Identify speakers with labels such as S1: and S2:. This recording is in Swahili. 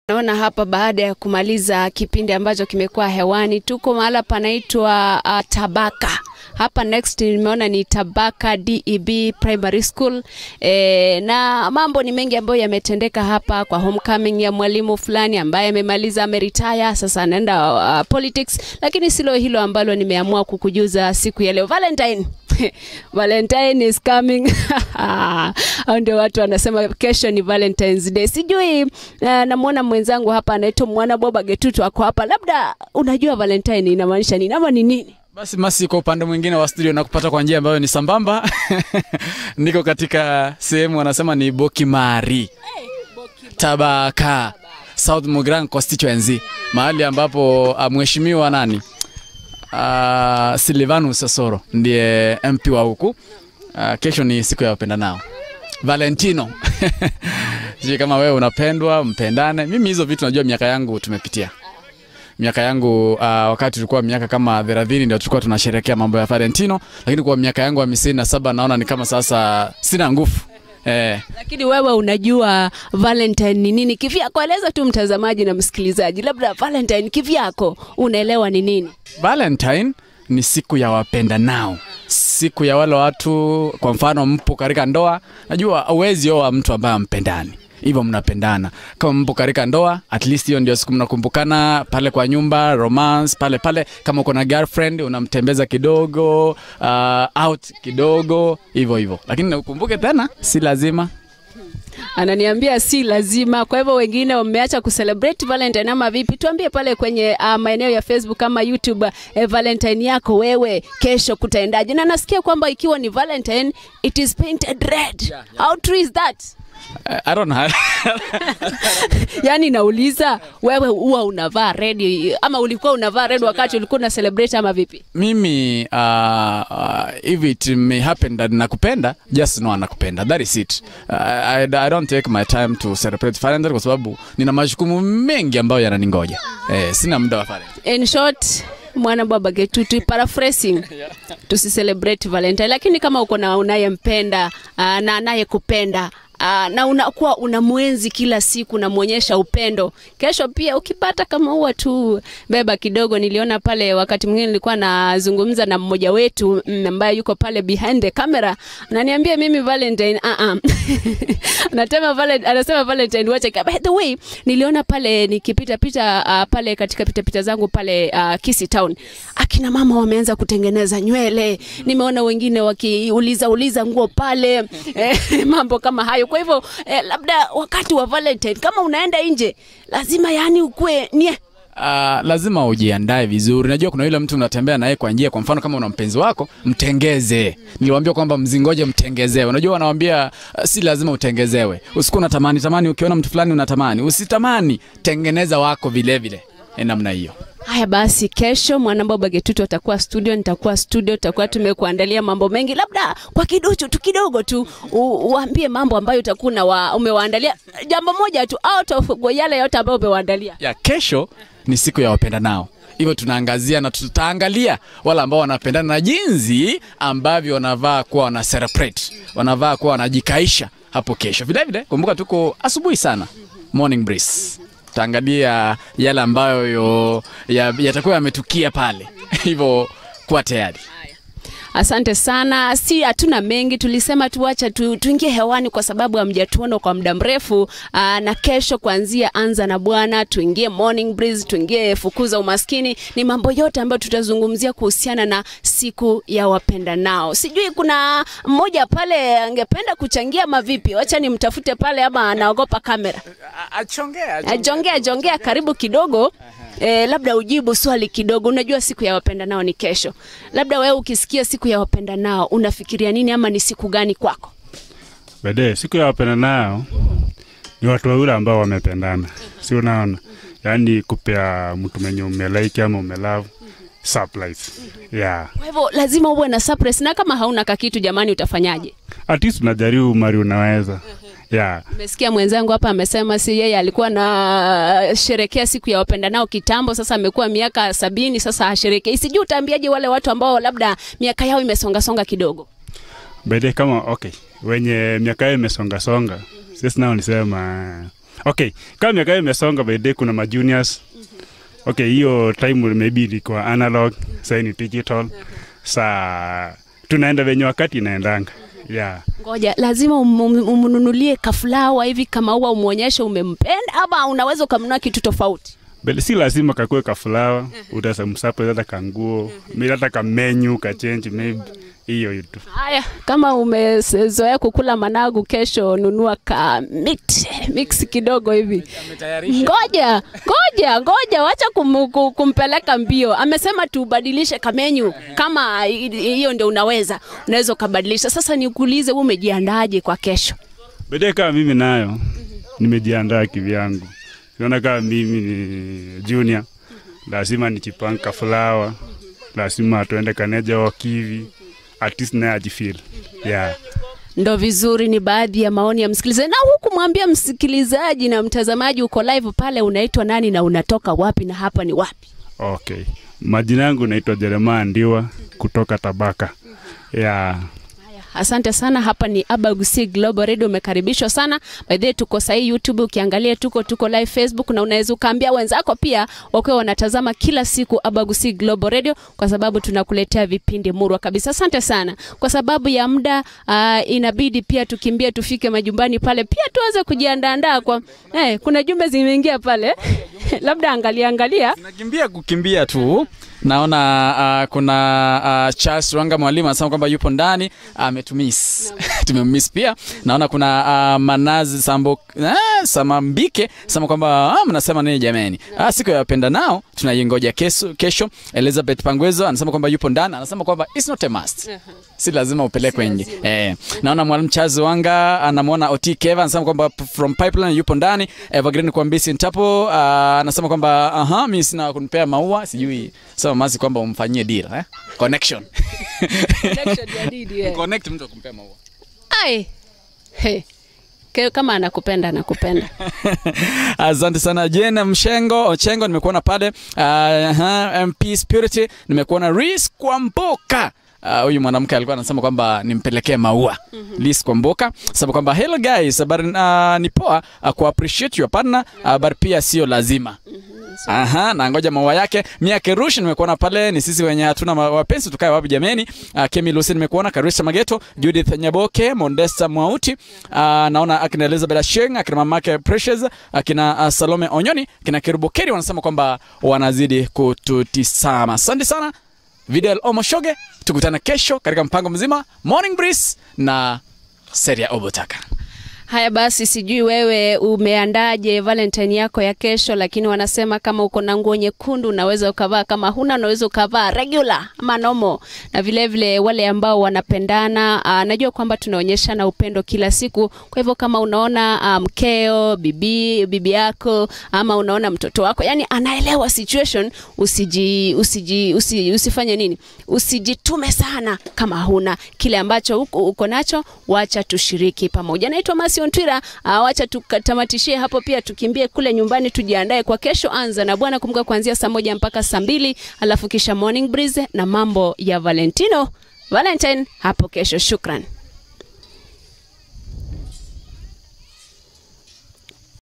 S1: Naona hapa baada ya kumaliza kipindi ambacho kimekuwa hewani, tuko mahala panaitwa Tabaka. Hapa next nimeona ni Tabaka DEB Primary School. Na mambo ni mengi ambayo yametendeka hapa kwa homecoming ya mwalimu fulani ambaye amemaliza, ameretire, sasa anaenda politics. Lakini silo hilo ambalo nimeamua kukujuza siku ya leo. Valentine. Valentine is coming. Ndio watu wanasema kesho ni Valentine's Day. Sijui namuona mwenzangu hapa anaitwa Mwana Boba Getutu ako hapa. Labda unajua Valentine inamaanisha nini ama ni nini?
S2: Basi Masi, kwa upande mwingine wa studio na kupata kwa njia ambayo ni sambamba. Niko katika sehemu wanasema ni Bokimari. Tabaka. South Mugiran constituency. Mahali ambapo mheshimiwa nani? Silvanus Sasoro ndiye MP wa huku. Kesho ni siku ya wapendanao. Valentino. Sijui kama wewe unapendwa, mpendane. Mimi hizo vitu najua miaka yangu tumepitia. Miaka yangu wakati tulikuwa miaka kama 30 ndio tulikuwa tunasherehekea mambo ya Valentino, lakini kwa miaka yangu ya 57 naona ni kama sasa sina nguvu.
S1: Lakini wewe unajua Valentine ni nini? Kivyako eleza tu mtazamaji na msikilizaji. Labda Valentine kivyako unaelewa ni nini?
S2: Valentine ni siku ya wapendanao. Siku ya wale watu, kwa mfano mpo katika ndoa, najua huwezi oa mtu ambaye mpendani. Hivyo mnapendana. Kama mpo katika ndoa, at least hiyo ndio siku mnakumbukana pale kwa nyumba, romance pale. Kama uko na girlfriend unamtembeza kidogo, out kidogo, hivyo. Lakini ukumbuke tena si lazima.
S1: Ananiambia si lazima. Kwa hivyo wengine wameacha kucelebrate Valentine ama vipi? Tuambie pale kwenye maeneo ya Facebook kama YouTube, Valentine yako wewe kesho kutaendaje? Na nasikia kwamba ikiwa ni Valentine it is painted red. How true is that?
S2: I don't know.
S1: Yani nauliza wewe huwa unavaa red ama ulikuwa unavaa red wakati ulikuwa na celebrate ama vipi?
S2: Mimi if it may happen that nakupenda, just know nakupenda. That is it. I don't take my time to celebrate Valentine kwa sababu nina majukumu mengi ambayo yananingoja. Sina muda wa Valentine.
S1: In short, Mwana Boba Getutu paraphrasing, tusicelebrate Valentine. Lakini kama uko na unayempenda na anayekupenda na unakuwa unamwenzi kila siku na muonyesha upendo, kesho pia ukipata kama huwa tu beba kidogo. Niliona pale wakati mwingine nilikuwa nazungumza na mmoja wetu ambaye yuko pale behind the camera, ananiambia mimi Valentine anasema Valentine wacha. By the way, niliona pale nikipita pale katika pita zangu pale Kisii Town, akina mama wameanza kutengeneza nywele. Nimeona wengine wakiuliza nguo pale, mambo kama hayo. Kwa hivyo labda wakati wa Valentine kama unaenda nje lazima yani ukue
S2: lazima ujiandae vizuri. Najua kuna yule mtu unatembea naye kwa njia, kwa mfano kama una mpenzi wako, mtengeze. Niliwaambia kwamba mzingoje mtengezewe. Unajua wanawaambia si lazima utengezewe. Usikuwa unatamani ukiona mtu fulani unatamani. Usitamani, tengeneza wako vile. Namna hiyo.
S1: Haya basi, kesho Mwana Boba Getutu atakuwa studio, nitakuwa studio, tutakuwa tumekuandalia mambo mengi. Labda kwa kidogo tu uambie mambo ambayo utakuwa umewaandalia. Jambo moja tu out of yale yote ambayo umewaandalia.
S2: Kesho ni siku ya wapendanao. Hivyo tunaangazia na tutaangalia wale ambao wanapendana na jinsi ambavyo wanavaa kuwa wana celebrate, wanavaa kuwa wanajikaisha hapo kesho. Vile kumbuka tuko asubuhi sana, morning breeze. Taangalia yale ambayo yatakuwa yametukia pale. Hivyo kuwa tayari.
S1: Asante sana. Si hatuna mengi, tulisema tuacha tuingie hewani kwa sababu hamjatuona kwa muda mrefu. Na kesho kuanzia Anza na Bwana, tuingie morning breeze, tuingie fukuza umaskini. Ni mambo yote ambayo tutazungumzia kuhusiana na siku ya wapendanao. Sijui kuna mmoja pale angependa kuchangia mavipi? Wacha nimtafute pale ama anaogopa kamera. Ajongea karibu kidogo. Labda ujibu swali kidogo. Unajua siku ya wapendanao ni kesho. Labda wewe ukisikia siku ya wapendanao unafikiria nini ama ni siku gani kwako?
S3: Bede, siku ya wapendanao ni watu wawili ambao wamependana. Si unaona? Yaani kupea mtu mwenye umelike ama umelove surprise.
S1: Kwa hivyo lazima uwe na surprise, na kama hauna kakitu jamani utafanyaje?
S3: At least unajaribu mari unaweza.
S1: Umesikia mwenzangu hapa amesema si yeye alikuwa na sherekea siku ya wapendanao kitambo, sasa amekuwa miaka 70 sasa hasherekei. Sijui utaambiaje wale watu ambao labda miaka yao imesonga kidogo?
S3: Bede kama wenye miaka yao imesonga sisi nao nisema Okay, kama miaka imesonga by day kuna juniors. Okay, hiyo time maybe ilikuwa analog, sasa ni digital. Sa tunaenda venye wakati inaendanga. Yeah.
S1: Ngoja, lazima umnunulie kafulawa hivi kama huwa umuonyeshe umempenda ama unaweza kumnunua kitu tofauti?
S3: Bali si lazima kakue kafulawa, utaweza msapo hata kanguo, mimi hata ka menu ka change maybe hiyo tu.
S1: Haya, kama umezoea kukula managu, kesho nunua ka mix kidogo hivi. Ngoja, wacha kumpeleka mbio. Amesema tubadilishe ka menu. Kama hiyo ndio unaweza kubadilisha. Sasa nikuulize, wewe umejiandaje kwa kesho?
S3: Bede kama mimi nayo nimejiandaa kivyangu. Unaona kama mimi ni junior, lazima nichipanga flower, lazima tuende kaneja wakivi, at least na ajifeel. Yeah.
S1: Ndo vizuri, ni baadhi ya maoni ya msikilizaji. Na huku mwambia msikilizaji na mtazamaji uko live pale, unaitwa nani na unatoka wapi na hapa ni wapi?
S3: Okay. Majina yangu naitwa Jeremiah Ndiwa kutoka Tabaka. Yeah.
S1: Asante sana. Hapa ni Abagusi Global Radio, umekaribishwa sana. By the way, tuko sahi YouTube, ukiangalia tuko live Facebook, na unaweza ukaambia wenzako pia wakiwa wanatazama kila siku Abagusi Global Radio, kwa sababu tunakuletea vipindi murwa kabisa. Asante sana. Kwa sababu ya muda inabidi pia tukimbie tufike majumbani pale, pia tuanze kujiandaa kwa kuna jumbe zimeingia pale. Labda angalia.
S2: Kukimbia tu. Naona kuna Charles Rwanga mwalimu anasema kwamba yupo ndani, ametumiss. Tumemiss pia. Naona kuna Manazi Samambike anasema kwamba mnasema nini jameni? Siku ya wapenda nao tunaingoja kesho. Elizabeth Pangwezo anasema kwamba yupo ndani, anasema kwamba it's not a must. Si lazima upelekwe nje. Naona mwalimu Charles Rwanga anamuona Oti Keva anasema kwamba from Pipeline yupo ndani. Evergreen Kwambisi Ntapo anasema kwamba mimi sina kunipea maua, sijui sawa mazi kwamba umfanyie deal connection.
S1: Ya deal.
S2: Connect mtu akumpea maua.
S1: Kama anakupenda.
S2: Asante sana Jena Ochengo nimekuona pale. MP Spirit nimekuona. Risk Kwamboka. Huyu mwanamke alikuwa anasema kwamba nimpelekee maua. Risk Kwamboka sababu kwamba hello guys, habari ni poa ku appreciate your partner, but pia sio lazima. Na ngoja maua yake. Mia Kerush nimekuona pale, ni sisi wenye hatuna wapenzi tukae wapi jameni. Kemi Lucy nimekuona. Karisa Mageto, Judith Nyaboke, Mondesta Mwauti, naona akina Elizabeth Sheng, akina mamake Precious, akina Salome Onyoni, akina Kirubokeri wanasema kwamba wanazidi kututisama. Asante sana. Videl Omoshoge, tukutana kesho katika mpango mzima Morning Breeze na Seria Obotaka.
S1: Haya basi, sijui wewe umeandaje Valentine yako ya kesho, lakini wanasema kama uko na nguo nyekundu unaweza ukavaa, kama huna unaweza ukavaa regular ama normal. Na vile wale ambao wanapendana, najua kwamba tunaonyeshana upendo kila siku. Kwa hivyo kama unaona mkeo, bibi yako, ama unaona mtoto wako, yani anaelewa situation, usifanye nini? Usijitume sana kama huna kile ambacho uko nacho, wacha tushiriki pamoja. Naitwa Masi Ontwira, wacha tukatamatishie hapo, pia tukimbie kule nyumbani tujiandae kwa kesho. Anza na Bwana, kumbuka kuanzia saa 1 mpaka saa 2, alafu kisha Morning Breeze na mambo ya Valentine hapo kesho. Shukran.